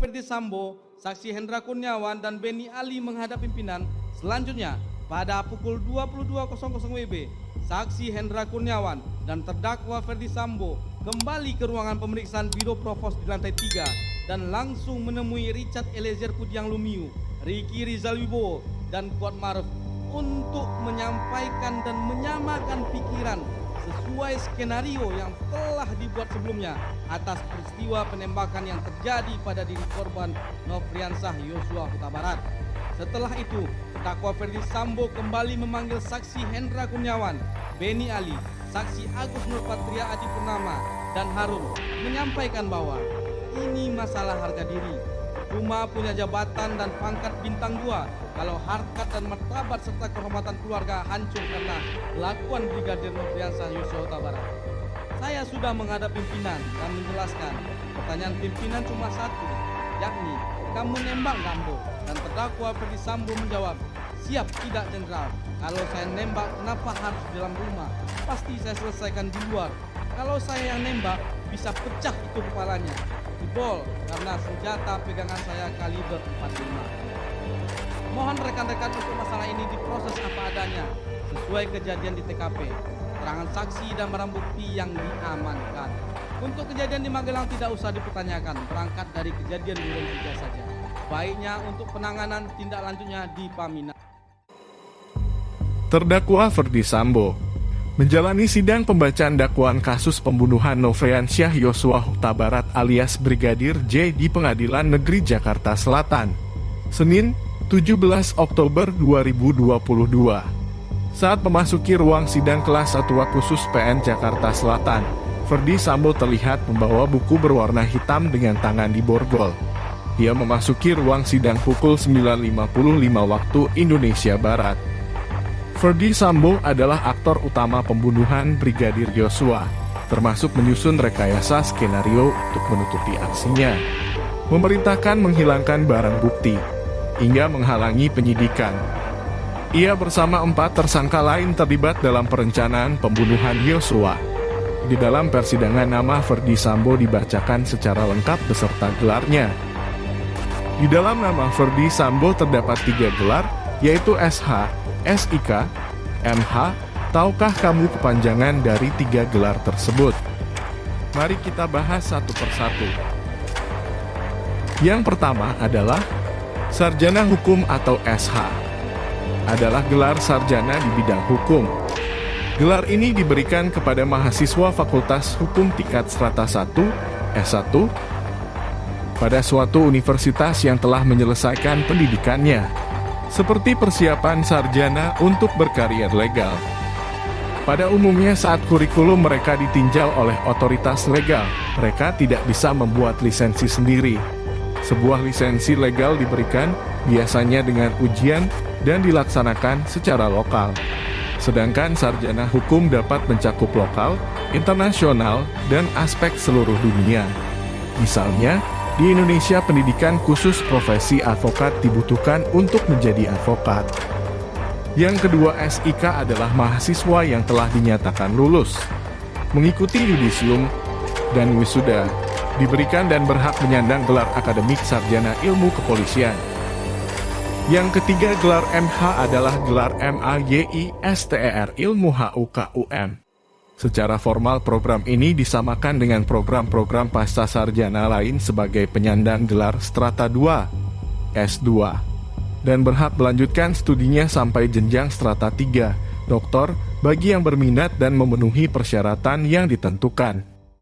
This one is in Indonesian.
Ferdi Sambo, saksi Hendra Kurniawan, dan Benny Ali menghadap pimpinan. Selanjutnya, pada pukul 22.00 WIB, saksi Hendra Kurniawan dan terdakwa Ferdi Sambo kembali ke ruangan pemeriksaan Biro Provos di lantai 3 dan langsung menemui Richard Eliezer Pudiang Lumiu, Ricky Rizal Wibowo, dan Kuat Maruf untuk menyampaikan dan menyamakan pikiran sesuai skenario yang telah dibuat sebelumnya atas peristiwa penembakan yang terjadi pada diri korban Nofriansah Yosua Huta Barat. Setelah itu, terdakwa Ferdi Sambo kembali memanggil saksi Hendra Kurniawan, Benny Ali, saksi Agus Nurpatria Adi Purnama, dan Harun menyampaikan bahwa ini masalah harga diri. Cuma punya jabatan dan pangkat bintang 2 kalau harkat dan martabat serta kehormatan keluarga hancur karena lakuan Brigadir Nofriansah Yosua Huta Barat. Saya sudah menghadap pimpinan dan menjelaskan. Pertanyaan pimpinan cuma satu, yakni kamu nembak Gambo? Dan terdakwa Ferdi Sambo menjawab, siap tidak jenderal. Kalau saya nembak kenapa harus di dalam rumah? Pasti saya selesaikan di luar. Kalau saya yang nembak bisa pecah itu kepalanya. Jebol karena senjata pegangan saya kaliber 45. Mohon rekan-rekan untuk masalah ini diproses apa adanya sesuai kejadian di TKP, keterangan saksi dan barang bukti yang diamankan. Untuk kejadian di Magelang tidak usah dipertanyakan, berangkat dari kejadian di Duren 3 saja. Baiknya untuk penanganan tindak lanjutnya di Pamina. Terdakwa Ferdi Sambo menjalani sidang pembacaan dakwaan kasus pembunuhan Nofriansah Yosua Huta Barat alias Brigadir J di Pengadilan Negeri Jakarta Selatan, Senin 17 Oktober 2022. Saat memasuki ruang sidang kelas 1 khusus PN Jakarta Selatan, Ferdi Sambo terlihat membawa buku berwarna hitam dengan tangan diborgol. Ia memasuki ruang sidang pukul 9.55 waktu Indonesia Barat. Ferdi Sambo adalah aktor utama pembunuhan Brigadir Yosua, termasuk menyusun rekayasa skenario untuk menutupi aksinya, memerintahkan menghilangkan barang bukti, hingga menghalangi penyidikan. Ia bersama 4 tersangka lain terlibat dalam perencanaan pembunuhan Yosua. Di dalam persidangan nama Ferdi Sambo dibacakan secara lengkap beserta gelarnya. Di dalam nama Ferdi Sambo terdapat 3 gelar, yaitu SH, SIK, MH. Tahukah kamu kepanjangan dari 3 gelar tersebut? Mari kita bahas satu persatu. Yang pertama adalah Sarjana Hukum atau SH. Adalah gelar sarjana di bidang hukum. Gelar ini diberikan kepada mahasiswa Fakultas Hukum tingkat strata 1, S1, pada suatu universitas yang telah menyelesaikan pendidikannya, seperti persiapan sarjana untuk berkarier legal. Pada umumnya saat kurikulum mereka ditinjau oleh otoritas legal, mereka tidak bisa membuat lisensi sendiri. Sebuah lisensi legal diberikan biasanya dengan ujian dan dilaksanakan secara lokal. Sedangkan sarjana hukum dapat mencakup lokal, internasional, dan aspek seluruh dunia. Misalnya, di Indonesia pendidikan khusus profesi advokat dibutuhkan untuk menjadi advokat. Yang kedua, SIK adalah mahasiswa yang telah dinyatakan lulus, mengikuti yudisium dan wisuda, diberikan dan berhak menyandang gelar akademik sarjana ilmu kepolisian. Yang ketiga, gelar MH adalah gelar MAYISTER Ilmu HUKUM. Secara formal program ini disamakan dengan program-program pasca sarjana lain sebagai penyandang gelar strata 2, S2, dan berhak melanjutkan studinya sampai jenjang strata 3, doktor, bagi yang berminat dan memenuhi persyaratan yang ditentukan.